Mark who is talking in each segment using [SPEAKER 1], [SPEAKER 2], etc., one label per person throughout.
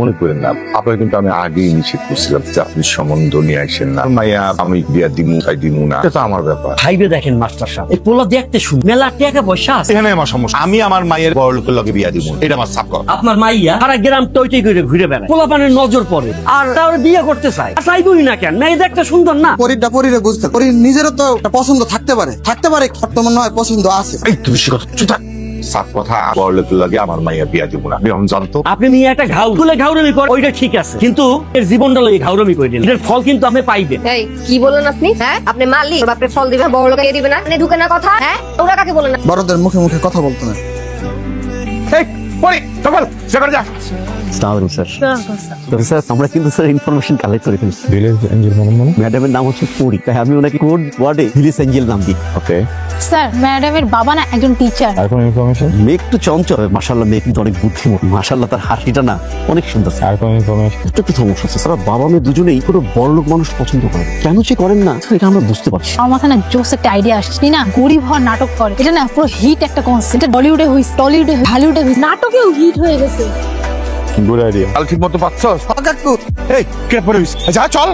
[SPEAKER 1] মনে করেন না, আপনার কিন্তু আমি আগেই নিষেধ করছিলাম যে আপনি সম্বন্ধ নিয়ে আসেন না। মাইয়া আমি বিয়া দিমু তাই দিমু না, এটা তো আমার ব্যাপার।
[SPEAKER 2] ভাইবে দেখেন মাস্টার সাহেব, এই পোলা দেখতে শুন মেলা টাকা পয়সা আছে।
[SPEAKER 1] এখানে আমার সমস্যা, আমি আমার মায়ের বড় লোকের লগে বিয়া দিমু, এটা আমার সাফ কর।
[SPEAKER 2] আপনার মাইয়া সারা গ্রাম টইটই করে ঘুরে বেড়ায়, পোলা পানের নজর পড়ে আর তাহলে বিয়ে করতে চায়। চাইবই না কেন, মেয়ে দেখতে সুন্দর না।
[SPEAKER 3] পরিটা পরিরে বুঝতে পরি নিজেরও তো একটা পছন্দ থাকতে পারে তো মনে হয় পছন্দ আছে।
[SPEAKER 1] এই তুমি সে কথা চুপ থাক। সাফ কথা, বড় লোকের লগে আমার মাইয়া বিয়া দিমু না। আমি জানতো
[SPEAKER 2] আপনি নিয়ে একটা ঘাউ তুলে ঘাউরমি কর, ওইটা ঠিক আছে, কিন্তু এর জীবনটা লই ঘাউরমি করে দিন, এর ফল কিন্তু আপনি পাইবেন।
[SPEAKER 4] এই কি বলেন আপনি? হ্যাঁ, আপনি মালিক, বাপরে ফল দিবে, বড় লোকে দিবে না, ঢুকে না কথা। হ্যাঁ, ওরা কাকে বলেন?
[SPEAKER 3] বড়দের মুখে মুখে কথা বলতে না।
[SPEAKER 1] এই পরে চল সেখানে যা।
[SPEAKER 5] স্যার আমরা কিন্তু স্যার ইনফরমেশন কালেক্ট করে ফেলছি।
[SPEAKER 1] ভিলেজ এঞ্জেল মানে
[SPEAKER 5] ম্যাডামের নাম হচ্ছে পরি, তাই আমি ওনাকে কোড ওয়ার্ডে ভিলেজ এঞ্জেল নাম দিই।
[SPEAKER 1] ওকে,
[SPEAKER 6] স্যার ম্যাডামের বাবা না একজন টিচার।
[SPEAKER 1] আর কোন ইনফরমেশন?
[SPEAKER 5] মেয়ে একটু চঞ্চল, মাশাআল্লাহ মেয়ে কিন্তু অনেক বুদ্ধিমতী, মাশাআল্লাহ তার হাসিটা না অনেক সুন্দর।
[SPEAKER 1] আর কোন ইনফরমেশন?
[SPEAKER 5] একটু সমস্যা আছে স্যার, বাবা মেয়ে দুজনেই কোনো বড় লোক মানুষ পছন্দ করে, কেন সে করেন না স্যার এটা আমরা বুঝতে পারছি।
[SPEAKER 6] আমার মাথায় না জোস একটা আইডিয়া আসছে না, গরিব হওয়ার নাটক করে, এটা না পুরো হিট একটা কনসেপ্ট। এটা বলিউডে হইছে, টলিউডে হইছে, হলিউডে হইছে, নাটকেও হিট হয়ে গেছে।
[SPEAKER 1] Good idea. কাল ঠিক মতো পাচ্ছস?
[SPEAKER 3] কাকু
[SPEAKER 1] এই কে পরে হইছে? যা চল।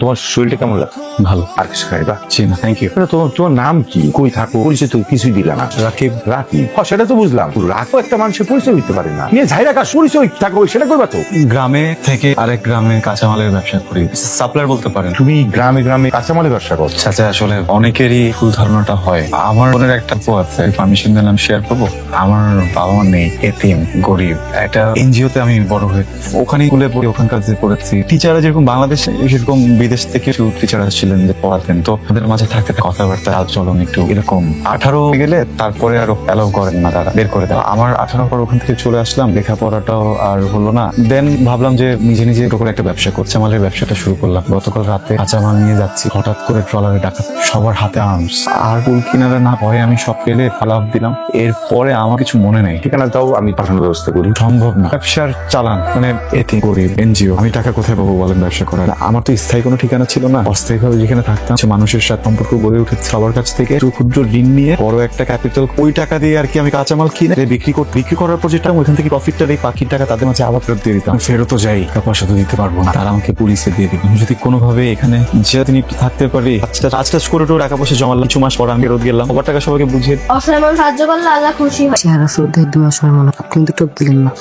[SPEAKER 1] তোমার শরীরটা কেমন লাগে?
[SPEAKER 5] ভালো।
[SPEAKER 1] আর কিছু খাইবা? জি না, থ্যাংক ইউ। তোমার নাম কি, কই থাকো, পরিচয় তো কিছুই দিলা না। রাকিব। রাকিব, সেটা তো বুঝলাম। রাখো একটা মানুষের পরিচয় হইতে পারে না, নিয়ে যাই রাখা পরিচয় থাকো সেটা কইবা তো।
[SPEAKER 7] গ্রামে থেকে আরেক গ্রামে কাঁচামালের ব্যবসা করি, সাপ্লায়ার বলতে পারেন।
[SPEAKER 1] তুমি গ্রামে গ্রামে কাঁচামালের ব্যবসা করো?
[SPEAKER 7] চাচা আসলে অনেকেরই ভুল ধারণাটা হয়। আমার বোনের একটা আপু আছে, পারমিশন দিলে আমি শেয়ার করবো। আমার বাবা মা নেই, এতিম, গরিব। একটা এনজিওতে আমি বড় হয়ে ওখানে স্কুলে পড়ি, ওখানকার যে পড়েছি। টিচাররা যেরকম বাংলাদেশে সেরকম বিদেশ থেকে টিচাররা ছিলেন যে পড়াতেন, তো ওদের মাঝে থাকতে কথাবার্তা আচরণ একটু এরকম। 18 গেলে তারপরে আরো অ্যালাউ করেন না, তারা বের করে দেয়। আমার 18 পর ওখান থেকে চলে আসলাম, লেখাপড়াটাও আর হলো না। দেন ভাবলাম যে নিজে নিজে করে একটা ব্যবসা করছি, আমাদের ব্যবসাটা শুরু করলাম। গতকাল রাতে কাঁচামাল নিয়ে যাচ্ছি, হঠাৎ করে ট্রলারে ডাকাত, সবার হাতে আর্মস। আর কুল কিনারা না ভয়ে আমি সব পেলে ফালাপ দিলাম। এরপরে আমার কিছু মনে নেই,
[SPEAKER 1] ঠিকানা দাও, আমি পাঠানোর ব্যবস্থা করি।
[SPEAKER 7] সম্ভব না, ব্যবসার চালান মানে এতে গরিব এনজিও, আমি টাকা কোথায় পাবো বলেন ব্যবসা করার? আমার তো স্থায়ী কোনো ঠিকানা ছিল না, অস্থায়ীভাবে যেখানে থাকতাম মানুষের সাথে সম্পর্ক গড়ে উঠেছে সবার কাছ থেকে। ক্ষুদ্র ঋণ নিয়ে বড় একটা ক্যাপিটাল, ওই টাকা দিয়ে আর কি আমি কাঁচামাল কিনে বিক্রি করার পর যেটা ওইখান থেকে প্রফিটটা এই বাকি টাকা তাদের মাঝে আবার ফেরত দিয়ে দিতাম। ফেরতও যাই, টাকা পয়সা তো দিতে পারবো না, তারা আমাকে পুলিশে দিয়ে দিবে। যদি কোনোভাবে এখানে যেদিন একটু থাকতে পারি, কাজ করে তো টাকা পয়সা জমালাম, 2 মাস পর আমি ফেরত গেলাম, সবার টাকা সবাইকে বুঝিয়ে।
[SPEAKER 4] অসহায় মানুষ সাহায্য করলে আল্লাহ খুশি হয়।
[SPEAKER 3] চেহারা শ্রদ্ধা দুয়া সময় মনে আপনি কিন্তু টোপ দিলেন না।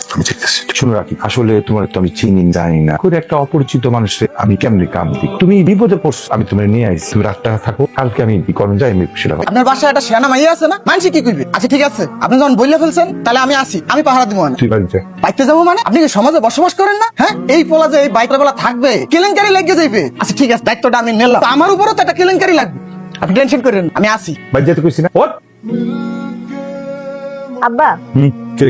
[SPEAKER 1] শুনো রাখি, আসলে তোমার তো আমি চিনি জানি না, করে একটা অপরিচিত মানুষের আমি কেমনি কাম দিই। তুমি বিপদে পড়ছো, আমি তোমার নিয়ে আইছি, তুমি রাতটা থাকো, কালকে আমি বিকরণ যাই, আমি সেটা।
[SPEAKER 3] আপনার বাসায় একটা শেয়ানা মাইয়া আছে না, মানুষ কি করবে? আচ্ছা ঠিক আছে, আপনি যখন বললে ফেলছেন তাহলে আমি আসি, আমি পাহারা দিব না।
[SPEAKER 1] তুই বাড়িতে
[SPEAKER 3] বাইতে যাবো মানে? আপনি কি সমাজে বসবাস করেন না? হ্যাঁ, এই পোলা যে এই বাইকটা বেলা থাকবে, কেলেঙ্কারি লেগে যাইবে। আচ্ছা ঠিক আছে, দায়িত্বটা আমি নিলাম, আমার উপরও তো একটা কেলেঙ্কারি লাগবে। আপনি টেনশন করেন না, আমি আসি।
[SPEAKER 1] বাড়ি যেতে কইছি না? ওঠ।
[SPEAKER 4] আব্বা,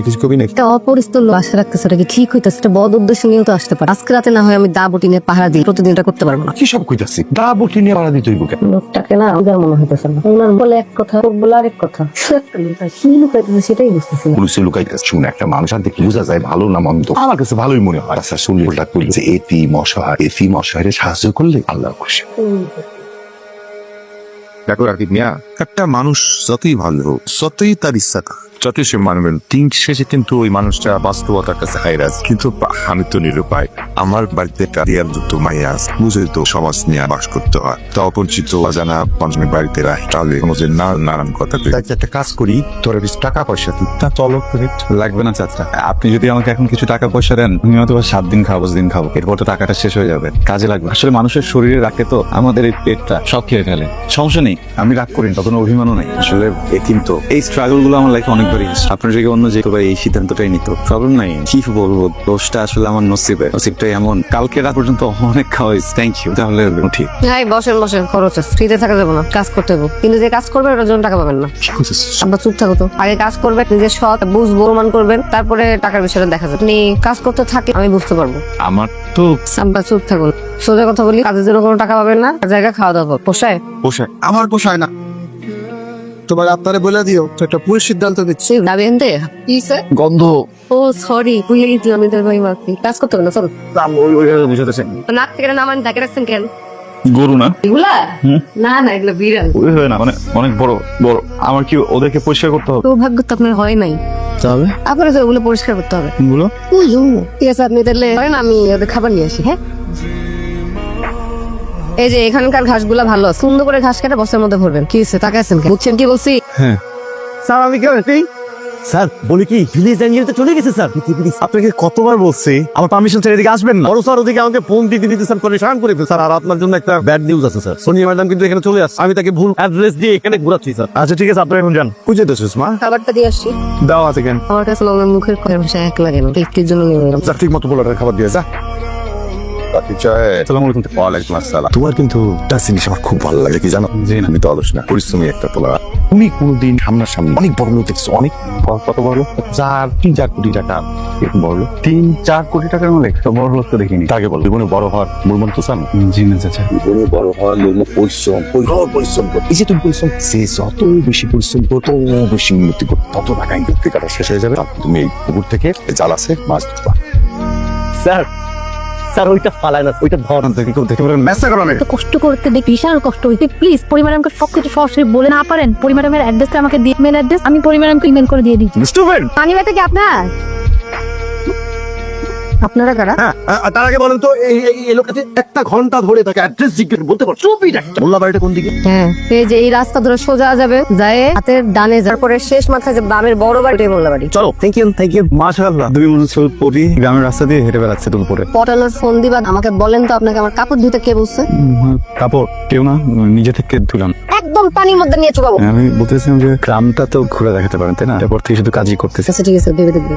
[SPEAKER 1] কিছু কবি নাকি?
[SPEAKER 4] একটা অপরিচিত লোক আশা রাখতেছে, ওটা কি ঠিক হইতেছে? একটা বদ উদ্দেশ্য নিয়েও তো আসতে পারে। আজকে রাতে না হয় আমি দা বটি নিয়ে পাহারা দিই, প্রতিদিন এটা করতে পারবো না।
[SPEAKER 1] কি সব কইতাছি? দা বটি নিয়ে পাড়া দিতে হইব কেন?
[SPEAKER 4] লোকটাকে না উদার মনে হইতেছে না, ওনার বলে এক কথা, ওর বলে আরেক কথা। কি লুকাইতেছে সেটাই বুঝতেছি না।
[SPEAKER 1] পুলিশে লুকাইতেছে। শুনে, একটা মানুষ আর দেখে বোঝা যায় ভালো না মন্দ, আমার কাছে ভালোই মনে হয়। আচ্ছা শুনি, ওটা কইল যে এতিম অসহায় সাহায্য করলে আল্লাহ খুশি।
[SPEAKER 8] দেখো রাকিব মিয়া, একটা মানুষ যতই ভালো হোক, যতই তার ইচ্ছা যতই সে মানবেন, দিন শেষে কিন্তু ওই মানুষটা বাস্তবতার কাছে হাইরাজ। কিন্তু আমি তো নিরুপায়, আমার বাড়িতে একটা দেয়াল যুক্ত মাইয়া আছে, বুঝে তো সমাজ নিয়ে বাস করতে হয়। তা অপরিচিত অজানা মানুষের বাড়িতে রাখ, তাহলে কোনো যে নানান কথা। একটা কাজ করি, তোর টাকা পয়সা তা চলো।
[SPEAKER 7] লাগবে না চাচা, আপনি যদি আমাকে এখন কিছু টাকা পয়সা দেন, আমি হয়তো 7 দিন খাবো, 10 দিন খাবো, এরপর তো টাকাটা শেষ হয়ে যাবে, কাজে লাগবে। আসলে মানুষের শরীরে রাখে তো আমাদের এই পেটটা সব খেয়ে ফেলে। সমস্যা নেই, আমি রাগ করি না, কোনো অভিমানও নেই। আসলে এতিম তো, এই স্ট্রাগল গুলো আমার লাইফে অনেকবারই আপনার থেকে অন্য যে এই সিদ্ধান্তটাই নিত, প্রবলেম নাই। কি বলবো, দোষটা আসলে আমার নসিবটাই এমন। কালকে রাত পর্যন্ত অনেক খাওয়াইছি, থ্যাংক ইউ। তাহলে ঠিক
[SPEAKER 4] ভাই বসেন, খরচ আছে, ফ্রিতে থাকা যাবো না, কাজ করতে হবে। কিন্তু যে কাজ করবে ওটার জন্য টাকা পাবেন না। আব্বা চুপ থাকো তো, আগে কাজ করবে, নিজের সৎ বুঝবো, প্রমাণ করবেন, তারপরে টাকার বিষয়টা দেখা যাবে। আপনি কাজ করতে থাকলে আমি বুঝতে পারবো।
[SPEAKER 7] আমার তো
[SPEAKER 4] আব্বা চুপ থাকুন, সোজা কথা বলি, কাজের জন্য কোনো টাকা পাবেন না, জায়গা খাওয়া দাওয়া পোষায়?
[SPEAKER 7] পোষায়।
[SPEAKER 3] আমার পোষায় না। তোমার আপনারে বলে দিও তো একটা পুরো সিদ্ধান্ত দিচ্ছি
[SPEAKER 4] যাবেন তে কি স্যার
[SPEAKER 5] গন্ধ
[SPEAKER 4] ও সরি ভুলে গেছি আমি তোর ভাই মাফি কাজ করতে হবে না চলো
[SPEAKER 5] বুঝাতেছেন
[SPEAKER 4] নাক থেকে নামান ডাকে রাখছেন কেন
[SPEAKER 7] গরু না
[SPEAKER 4] এগুলা না না এগুলো বিড়াল
[SPEAKER 7] ওই হয় না মানে অনেক বড় বড়। আমার কি ওদেরকে পরিষ্কার করতে হবে?
[SPEAKER 4] সৌভাগ্য তো আপনার হয় নাই
[SPEAKER 5] তবে
[SPEAKER 4] আপনার তো ওগুলো পরিষ্কার করতে হবে
[SPEAKER 7] গুলো
[SPEAKER 4] ঠিক আছে আপনি তাহলে করেন আমি ওদের খাবার নিয়ে আসি হ্যাঁ এই যে এখানকার ঘাসগুলা ভালো আছে। সুন্দর করে ঘাস কেটে বস্তার মধ্যে ভরবেন কি হচ্ছে টাকা আছেন বুঝছেন কি বলছি
[SPEAKER 5] স্যার আমি কেন স্যার বলি কি ভিলেজ এনজিও তো চলে গেছে স্যার আপনাকে কতবার বলছি আমার পারমিশন ছেড়ে এদিকে আসবেন না বড় স্যার ওদিকে আমাকে ফোন দিতে দিতে স্যার পরেশান করে ফেল স্যার আর আপনার জন্য একটা ব্যাড নিউজ আছে স্যার সোনিয়া ম্যাডাম কিন্তু এখানে চলে আসছে আমি তাকে ভুল অ্যাড্রেস দিয়ে এখানে ঘোরাচ্ছি স্যার আচ্ছা ঠিক আছে আপনারা এখন যান বুঝে তো সুষমা
[SPEAKER 4] খাবারটা দিয়ে আসছি
[SPEAKER 5] দাও আছে কেন
[SPEAKER 4] আমার কাছে আমার মুখের কথা ভাষা এক লাগে না টেস্টির জন্য নিয়ে এলাম
[SPEAKER 8] স্যার ঠিক মতো বলে খাবার দিয়ে যা ওয়ালাইকুম আসসালাম। তোমার কিন্তু একটা জিনিস আমার খুব ভালো লাগে কি জানো? আমি তো আদর্শ না পরিশ্রমী একটা পোলা। তুমি কোনোদিন সামনাসামনি অনেক বড় লোক দেখছো, অনেক কত বড় লোক? 3-4 কোটি টাকা এরকম বড় লোক।
[SPEAKER 7] 3-4 কোটি টাকার মালিক তো বড় লোক তো দেখিনি।
[SPEAKER 8] তাকে বল জীবনে বড় হওয়ার মূল মন্ত্র চান?
[SPEAKER 7] জি না চাচা।
[SPEAKER 8] জীবনে বড় হওয়ার মূল পরিশ্রম, পরিশ্রম করো। এই যে তুমি পরিশ্রম, সে যত বেশি পরিশ্রম করো তত বেশি উন্নতি করো, তত টাকা ইনকাম টাকাটা শেষ হয়ে যাবে। তারপর তুমি এই পুকুর থেকে জাল আছে মাছ ধরবা।
[SPEAKER 5] স্যার স্যার ওইটা ফালায় না ওইটা ধর
[SPEAKER 8] দেখে বলেন মেসা করো না।
[SPEAKER 6] তো কষ্ট করতে দেখ বিশাল কষ্ট হয়েছে প্লিজ পরিবার আমাকে সবকিছু সরাসরি বলে না পারেন পরিবার আমার অ্যাড্রেসটা আমাকে দিয়ে মেল অ্যাড্রেস আমি পরিবার আমাকে ইমেল করে দিয়ে দিচ্ছি
[SPEAKER 8] স্টুপিড।
[SPEAKER 4] পানি ব্যাটা কি আপনার আপনারা কারা
[SPEAKER 5] তার আগে বলেন তো এই লোকটা একটা ঘন্টা ধরে তাকে অ্যাড্রেস জিজ্ঞেস বলতে পারছো মোল্লা বাড়িটা কোন দিকে?
[SPEAKER 4] হ্যাঁ এই যে এই রাস্তা ধরে সোজা যাবে যায় হাতের ডানে যাওয়ার পরে শেষ মাথায় যে বামের বড় বাড়িটাই মোল্লা বাড়ি
[SPEAKER 5] চলো থ্যাংক ইউ
[SPEAKER 7] মাশাআল্লাহ তুমি মনে হচ্ছে পরি গ্রামের রাস্তা দিয়ে হেঁটে বেড়াচ্ছে দুপুরে।
[SPEAKER 4] পটানোর ফোন দিবা আমাকে বলেন তো আপনাকে আমার কাপড় ধুতে কে বলছে
[SPEAKER 7] কাপড় কেউ না, নিজে থেকে ধুলাম।
[SPEAKER 4] একদম পানির মধ্যে নিয়ে চুবাবো
[SPEAKER 7] আমি বলতেছিলাম যে গ্রামটা তো ঘুরে দেখাতে পারেন তাই না? তারপর থেকে শুধু কাজই করতেছে।
[SPEAKER 4] আচ্ছা ঠিক আছে ভেবে দেখবো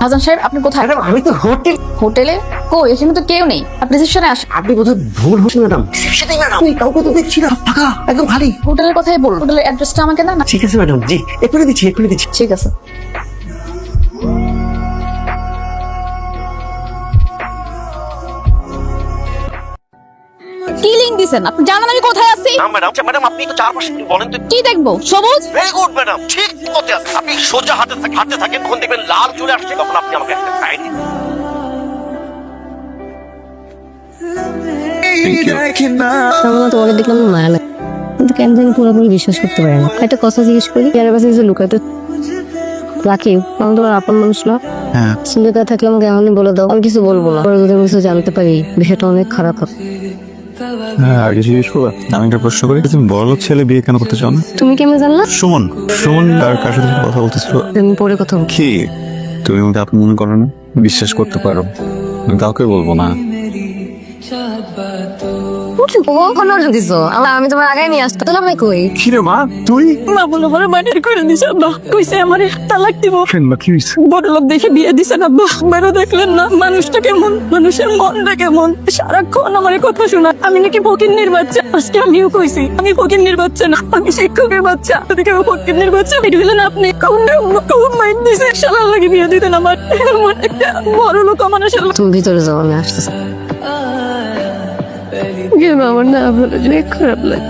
[SPEAKER 6] হাসান সাহেব আপনি কোথায়
[SPEAKER 3] আমি তো হোটেল
[SPEAKER 6] হোটেলে কই এখানে তো কেউ নেই আপনি রিসেপশনে আসুন
[SPEAKER 3] আপনি বোধহয় ভুল হচ্ছে ম্যাডাম রিসেপশনে ম্যাডাম কাউকে তো দেখছি না ফাঁকা একদম খালি
[SPEAKER 6] হোটেলের কথাই বলুন হোটেলের অ্যাড্রেসটা আমাকে দেন না
[SPEAKER 3] ঠিক আছে ম্যাডাম জি এক্ষুনি দিচ্ছি
[SPEAKER 6] ঠিক আছে কি লিংক দিছেন আপনি জানেন আমি কোথায় আছি
[SPEAKER 5] না ম্যাডাম আপনি একটু চারপাশে একটু বলেন তো
[SPEAKER 6] কি দেখবো সবুজ
[SPEAKER 5] ভেরি গুড ম্যাডাম ঠিক মতে আছে আপনি সোজা হাঁটতে থাকেন তখন দেখবেন লাল চলে আসছে তখন আপনি আমাকে একটা সাইন দিন
[SPEAKER 4] সামনে তোমাকে দেখলাম না মায়া লাগে কিন্তু কেন জানি পুরোপুরি বিশ্বাস করতে পারি না একটা কথা জিজ্ঞেস করি যার কাছে যে লুকাতে রাখি আমি তোমার আপন মানুষ না
[SPEAKER 7] হ্যাঁ
[SPEAKER 4] সুন্দর থাকলে আমাকে এমনই বলে দাও আমি কিছু বলবো না পরে যদি আমি কিছু জানতে পারি বিষয়টা অনেক খারাপ হবে
[SPEAKER 7] হ্যাঁ আগে জিজ্ঞেস করবা। আমি একটা প্রশ্ন করি, তুমি বড়লোক ছেলে বিয়ে কেন করতে চাও না?
[SPEAKER 4] তুমি কেমন জানলা
[SPEAKER 7] সুমন আর কার সাথে কথা বলতেছিল?
[SPEAKER 4] আমি পরে কথা বলছি
[SPEAKER 7] কি তুমি আমাকে আপনি মনে করো না? বিশ্বাস করতে পারো, আমি কাউকে বলবো না।
[SPEAKER 4] আমি তোমার আগে নিয়ে আসতাম তাহলে আমি কই
[SPEAKER 7] কিরে মা তুই?
[SPEAKER 6] মা বলে বলে মার্ডার করে দিছে আব্বা কইছে আমারে তালাক দিব
[SPEAKER 7] কি হয়েছে?
[SPEAKER 6] বড় লোক দেখে বিয়ে দিছেন আব্বা বেরো দেখলেন না মানুষটা কেমন মানুষের মনটা কেমন সারাক্ষণ আমারে কথা শোনা আমি নাকি ফকিন্নির বাচ্চা আজকে আমিও কইছি আমি ফকিন্নির বাচ্চা না আমি শিক্ষকের বাচ্চা যদি কেউ ফকিন্নির বাচ্চা বের হইলেন আপনি কখন মাইন দিছে শালার লাগে বিয়ে দিতেন আমার এমন একটা বড় লোক মানুষের
[SPEAKER 4] তুমি ভিতরে যাও আমি আসতেছি আমার না অনেক খারাপ লাগে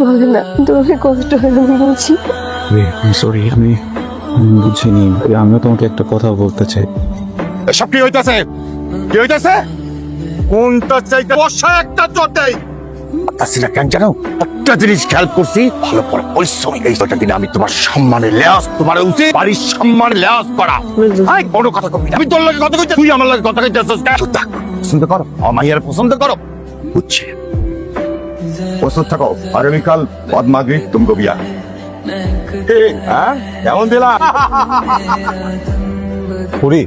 [SPEAKER 4] বলে না তোমাকে কষ্ট হয়ে বলছি
[SPEAKER 7] সরি আমি বুঝিনি। আমিও তোমাকে একটা কথা বলতে চাই।
[SPEAKER 8] সব কি হইতাছে? কি হইতাছে? কোনটা চাইতে বর্ষা একটা চটাই আসিনা কেন জানো? একটা জিনিস খেয়াল করছি ভালো করে পরিশ্রমী এই ছয়টা দিনে আমি তোমার সম্মানের লেয়াস তোমার উচিত বাড়ির সম্মানের লেয়াস করা। আই বড় কথা কবি আমি তোর লাগে কথা কইতে তুই আমার লাগে কথা কইতেছস পছন্দ করো আমার মাইয়ার পছন্দ করো বুঝছি পছন্দ থাকো আগামীকাল বাদ মাগরিব তুমকো বিয়া হ্যাঁ কেমন দিলা?
[SPEAKER 7] পুরি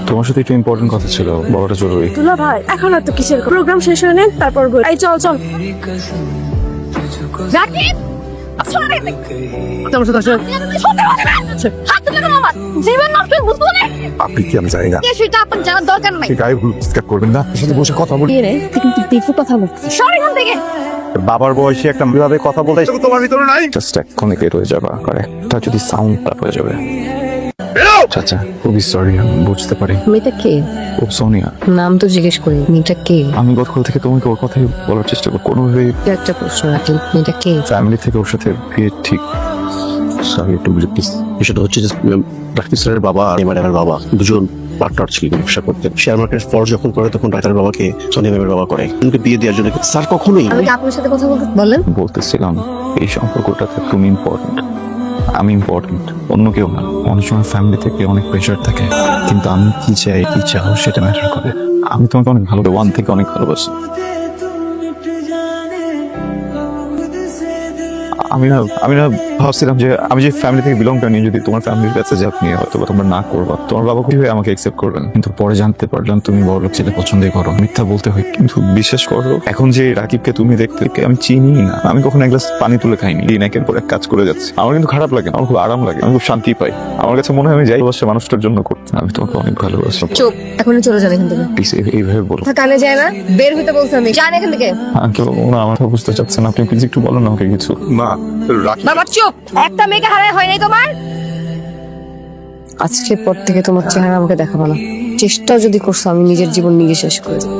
[SPEAKER 7] তোমার সাথে একটু ইম্পর্টেন্ট কথা ছিল, বড়টা জরুরি।
[SPEAKER 6] দুলা ভাই এখন আর তো কিসের প্রোগ্রাম শেষ হয়ে নেন তারপর এই চল চল জাকির
[SPEAKER 8] আপনি কি আমি জানি না
[SPEAKER 4] সেটা আপনার জানার দরকার নাই
[SPEAKER 8] গায়ে ভুল করবেন না সাথে বসে কথা বলি
[SPEAKER 4] কিন্তু কথা বলছি সরি এখান থেকে
[SPEAKER 5] বাবার বয়সী একটা ভাবে কথা বলতে তোমার ভিতরে নাই।
[SPEAKER 7] জাস্ট এক্ষুনি বের হয়ে যাবা, আর একটা যদি সাউন্ড খারাপ হয়ে যাবে। চাচা খুবই সরি, আমি বুঝতে পারি।
[SPEAKER 4] মেয়েটা কে?
[SPEAKER 7] ও সোনিয়া।
[SPEAKER 4] নাম তো জিজ্ঞেস করি, মেয়েটা কে?
[SPEAKER 7] আমি গতকাল থেকে তোমাকে ওর কথাই বলার চেষ্টা করি, কোনোভাবেই
[SPEAKER 4] একটা প্রশ্ন রাখি, মেয়েটা কে?
[SPEAKER 7] ফ্যামিলি থেকে ওর সাথে বিয়ে ঠিক।
[SPEAKER 9] স্যার একটু প্লিজ, বিষয়টা হচ্ছে যে রাকিব স্যারের বাবা আর ম্যাডামের বাবা দুজন পার্টনার ছিল, ব্যবসা করতেন। শেয়ার মার্কেট ফর যখন করে তখন ডাক্তারের বাবাকে সোনিয়া ম্যামের বাবা করে ওকে বিয়ে দেওয়ার জন্য। স্যার কখনোই
[SPEAKER 4] আমি কি আপনার সাথে কথা বলতে বলেন?
[SPEAKER 7] বলতেছিলাম এই সম্পর্কটাতে তুমি ইম্পর্টেন্ট, আমি ইম্পর্টেন্ট, অন্য কেউ না। অনেক সময় ফ্যামিলি থেকে অনেক প্রেশার থাকে, কিন্তু আমি কি চাই কি চাও সেটা ম্যাটার করে। আমি তোমাকে অনেক ভালো, ওয়ান থেকে অনেক ভালোবাসি। আমি না ভাবছিলাম যে আমি যে ফ্যামিলি থেকে বিলং করি, যদি তোমার ফ্যামিলির কাছে যে আপনি হয়তো বা তোমরা না করবা, তোমার বাবা কিভাবে আমাকে একসেপ্ট করবেন। কিন্তু পরে জানতে পারলাম তুমি বড় লোক ছেলে পছন্দই করো। মিথ্যা বলতে হয়, কিন্তু বিশ্বাস করো এখন যে রাকিবকে তুমি দেখতে আমি চিনি না। আমি কখনো এক গ্লাস পানি তুলে খাইনি, দিন একের পর এক কাজ করে যাচ্ছি। আমার কিন্তু খারাপ লাগে, আমার খুব আরাম লাগে, আমি খুব শান্তি পাই। আমার কাছে মনে হয় আমি যাই ভালোবাসা মানুষটার জন্য করছি। আমি তোমাকে অনেক ভালোবাসি।
[SPEAKER 4] চুপ, এখনই চলে যান এখান থেকে।
[SPEAKER 7] প্লিজ এইভাবে বলো।
[SPEAKER 4] কথা কানে যায় না, বের হইতে বলছি আমি। যান এখান থেকে।
[SPEAKER 7] কেউ ওরা আমার কথা বুঝতে চাচ্ছে না, আপনি প্লিজ একটু বলো না আমাকে কিছু।
[SPEAKER 8] মা রাখি
[SPEAKER 4] বাবা চুপ, একটা মেয়েকে হারায় হয় নাই তোমার। আজকের পর থেকে তোমার চেহারা আমাকে দেখাবো না। চেষ্টাও যদি করছো, আমি নিজের জীবন নিজে শেষ করে দেবো।